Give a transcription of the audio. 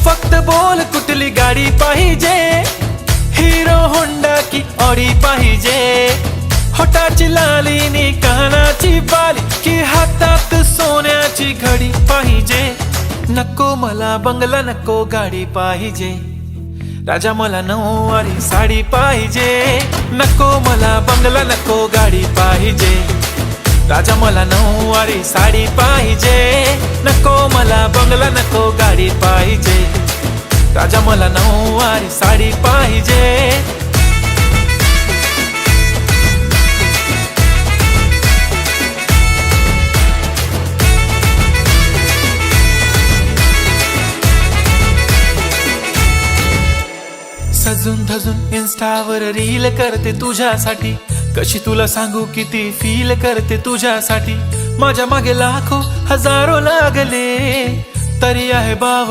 फक्त बोल कुठली गाडी पाहिजे, हिरो होंडा की ऑडी पाहिजे, होटाची लाली नी कानाची बाली की हातात सोन्याची घडी पाहिजे। नको मला बंगला नको गाडी पाहिजे, राजा मला नऊवारी साडी पाहिजे। नको मला बंगला नको गाडी पाहिजे, राजा मला नऊवारी साडी पाहिजे। नको मला बंगला नको गाडी पाहिजे, राजा मला नऊवारी साडी पाहिजे। सजून धजून इन्स्टावर रील करते तुझ्यासाठी, कशी तुला सांगू किती फील करते तुझ्यासाठी। माझ्या मागे लाखो हजारो लागले तरी आहे बाव